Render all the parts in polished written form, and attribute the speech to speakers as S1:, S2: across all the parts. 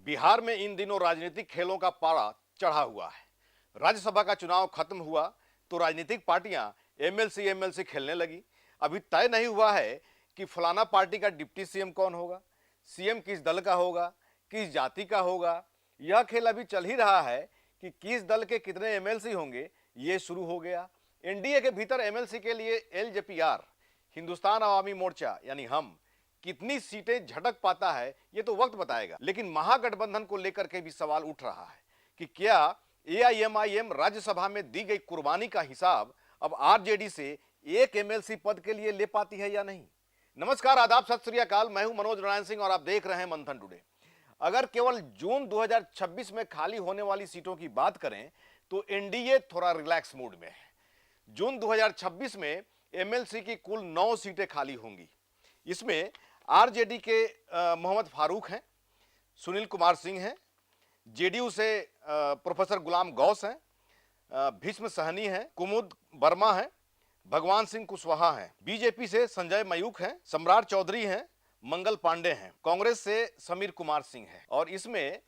S1: बिहार में इन दिनों राजनीतिक खेलों का पारा चढ़ा हुआ है। राज्यसभा का चुनाव खत्म हुआ तो राजनीतिक पार्टियां एमएलसी खेलने लगी। अभी तय नहीं हुआ है कि फलाना पार्टी का डिप्टी सीएम कौन होगा, सीएम किस दल का होगा, किस जाति का होगा। यह खेल अभी चल ही रहा है कि किस दल के कितने एमएलसी होंगे, ये शुरू हो गया। एनडीए के भीतर एमएलसी के लिए एलजेपीआर, हिंदुस्तान अवामी मोर्चा यानी हम, कितनी सीटें झटक पाता है ये तो वक्त बताएगा। लेकिन महागठबंधन को लेकर के भी सवाल उठ रहा है कि क्या एआईएमआईएम राज्यसभा में दी गई कुर्बानी का हिसाब अब आरजेडी से एक एमएलसी पद के लिए ले पाती है या नहीं। नमस्कार, आदाब, सत श्री अकाल। मैं हूं मनोज नारायण सिंह और आप देख रहे हैं मंथन टुडे। अगर केवल जून 2026 में खाली होने वाली सीटों की बात करें तो एनडीए थोड़ा रिलैक्स मूड में है। जून 2026 में एमएलसी की कुल 9 सीटें खाली होंगी। इसमें आरजेडी के मोहम्मद फारूक हैं, सुनील कुमार सिंह हैं, जेडीयू से प्रोफेसर गुलाम गौस हैं, भीष्म सहनी हैं, कुमुद वर्मा हैं, भगवान सिंह कुशवाहा हैं, बीजेपी से संजय मयूख हैं, सम्राट चौधरी हैं, मंगल पांडे हैं, कांग्रेस से समीर कुमार सिंह हैं। और इसमें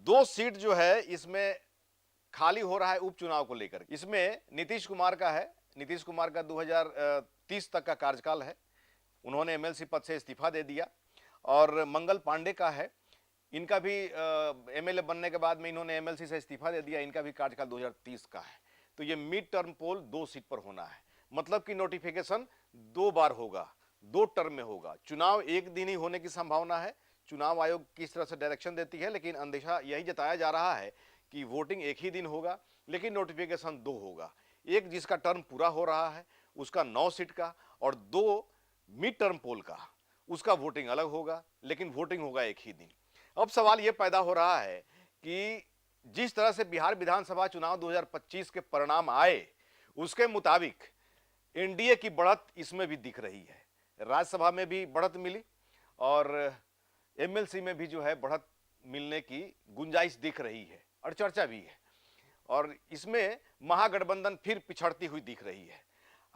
S1: 2 सीट जो है इसमें खाली हो रहा है उपचुनाव को लेकर। इसमें नीतीश कुमार का है। नीतीश कुमार का 2030 तक का कार्यकाल है, उन्होंने एमएलसी पद से इस्तीफा दे दिया। और मंगल पांडे का है, इनका भी एमएलए बनने के बाद में इन्होंने एमएलसी से इस्तीफा दे दिया। इनका भी कार्यकाल 2030 का है। तो ये मिड टर्म पोल 2 सीट पर होना है, मतलब कि नोटिफिकेशन 2 बार होगा, 2 टर्म में होगा। चुनाव एक दिन ही होने की संभावना है। चुनाव आयोग किस तरह से डायरेक्शन देती है, लेकिन अंदेशा यही जताया जा रहा है कि वोटिंग एक ही दिन होगा, लेकिन नोटिफिकेशन 2 होगा। एक जिसका टर्म पूरा हो रहा है उसका 9 सीट का, और 2 मिड टर्म पोल का, उसका वोटिंग अलग होगा, लेकिन वोटिंग होगा एक ही दिन। अब सवाल यह पैदा हो रहा है कि जिस तरह से बिहार विधानसभा चुनाव 2025 के परिणाम आए उसके मुताबिक एनडीए की बढ़त इसमें भी दिख रही है। राज्यसभा में भी बढ़त मिली और एमएलसी में भी जो है बढ़त मिलने की गुंजाइश दिख रही है और चर्चा भी है। और इसमें महागठबंधन फिर पिछड़ती हुई दिख रही है।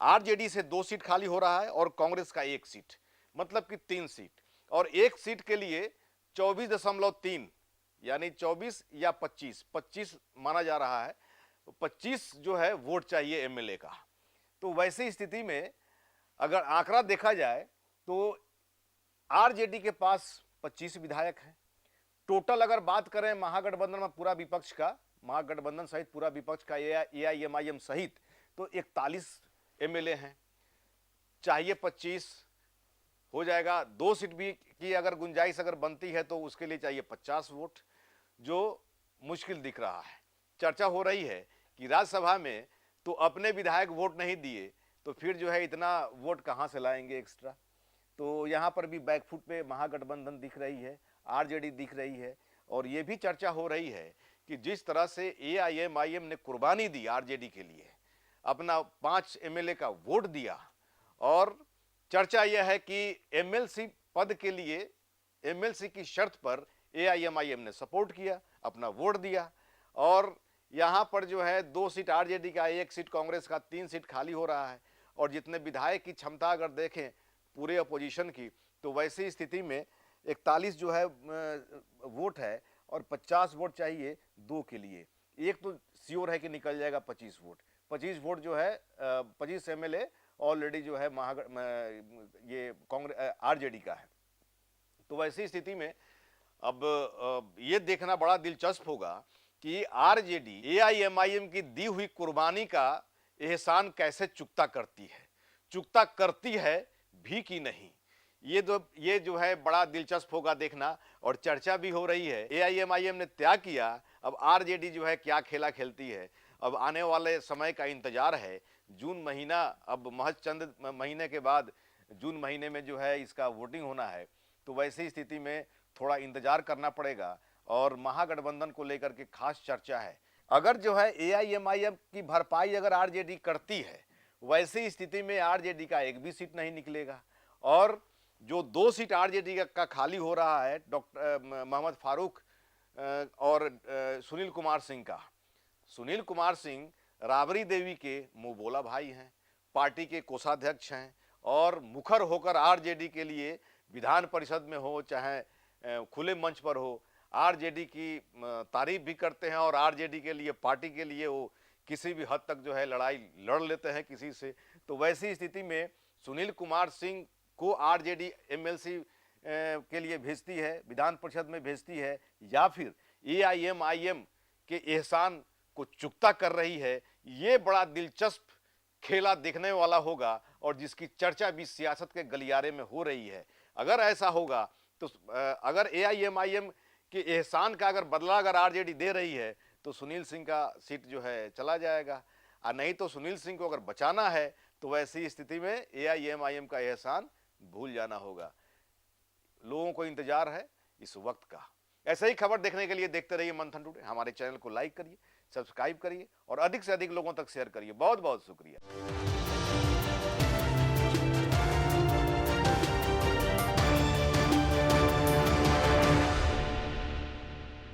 S1: आरजेडी से 2 सीट खाली हो रहा है और कांग्रेस का 1 सीट, मतलब कि 3 सीट। और 1 सीट के लिए 24.3 यानी 24 या 25 माना जा रहा है। 25 जो है वोट चाहिए एमएलए का। तो वैसी स्थिति में अगर आंकड़ा देखा जाए तो आरजेडी के पास 25 विधायक हैं। टोटल अगर बात करें महागठबंधन में पूरा विपक्ष का, महागठबंधन सहित पूरा विपक्ष का, एआईएमआईएम सहित, तो 41 एमएलए हैं। चाहिए 25, हो जाएगा। 2 सीट भी की अगर गुंजाइश अगर बनती है तो उसके लिए चाहिए 50 वोट, जो मुश्किल दिख रहा है। चर्चा हो रही है कि राज्यसभा में तो अपने विधायक वोट नहीं दिए तो फिर जो है इतना वोट कहां से लाएंगे एक्स्ट्रा। तो यहां पर भी बैकफुट पे महागठबंधन दिख रही है, आरजेडी दिख रही है। और यह भी चर्चा हो रही है कि जिस तरह से एआईएमआईएम ने कुर्बानी दी आरजेडी के लिए, अपना 5 एमएलए का वोट दिया, और चर्चा यह है कि एमएलसी पद के लिए एमएलसी की शर्त पर एआईएमआईएम ने सपोर्ट किया, अपना वोट दिया। और यहां पर जो है 2 सीट आरजेडी का, 1 सीट कांग्रेस का, 3 सीट खाली हो रहा है। और जितने विधायक की क्षमता अगर देखें पूरे अपोजिशन की, तो वैसी स्थिति में 41 जो है वोट है और 50 वोट चाहिए 2 के लिए। एक तो श्योर है कि निकल जाएगा 25 वोट। 25 वोट जो है 25 एमएलए ऑलरेडी जो है ये कांग्रेस आरजेडी का है। तो वैसी स्थिति में अब ये देखना बड़ा दिलचस्प होगा कि आरजेडी एआईएमआईएम की दी हुई कुर्बानी का एहसान कैसे चुकता करती है भी कि नहीं। ये जो है बड़ा दिलचस्प होगा देखना। और चर्चा भी हो रही है, एआईएमआईएम ने त्याग किया, अब आरजेडी जो है क्या खेला खेलती है। अब आने वाले समय का इंतजार है। जून महीना, अब महज चंद महीने के बाद जून महीने में जो है इसका वोटिंग होना है। तो वैसी स्थिति में थोड़ा इंतजार करना पड़ेगा। और महागठबंधन को लेकर के खास चर्चा है। अगर जो है एआईएमआईएम की भरपाई अगर आरजेडी करती है, वैसी स्थिति में आरजेडी का 1 भी सीट नहीं निकलेगा। और जो 2 सीट आरजेडी का खाली हो रहा है, डॉक्टर मोहम्मद फारूक और सुनील कुमार सिंह का। सुनील कुमार सिंह राबड़ी देवी के मुंह बोला भाई हैं, पार्टी के कोषाध्यक्ष हैं, और मुखर होकर आरजेडी के लिए विधान परिषद में हो चाहे खुले मंच पर हो, आरजेडी की तारीफ भी करते हैं और आरजेडी के लिए, पार्टी के लिए वो किसी भी हद तक जो है लड़ाई लड़ लेते हैं किसी से। तो वैसी स्थिति में सुनील कुमार सिंह को आरजेडी एमएलसी के लिए भेजती है, विधान परिषद में भेजती है, या फिर एआईएमआईएम के एहसान को चुकता कर रही है, ये बड़ा दिलचस्प खेला देखने वाला होगा और जिसकी चर्चा भी सियासत के गलियारे में हो रही है। अगर ऐसा होगा तो अगर एआईएमआईएम के एहसान का अगर बदला अगर आरजेडी दे रही है तो सुनील सिंह का सीट जो है चला जाएगा, और नहीं तो सुनील सिंह को अगर बचाना है तो वैसी स्थिति में एआईएमआईएम का एहसान भूल जाना होगा। लोगों को इंतजार है इस वक्त का। ऐसे ही खबर देखने के लिए देखते रहिए मंथन टुडे। हमारे चैनल को लाइक करिए, सब्सक्राइब करिए और अधिक से अधिक लोगों तक शेयर करिए। बहुत बहुत शुक्रिया।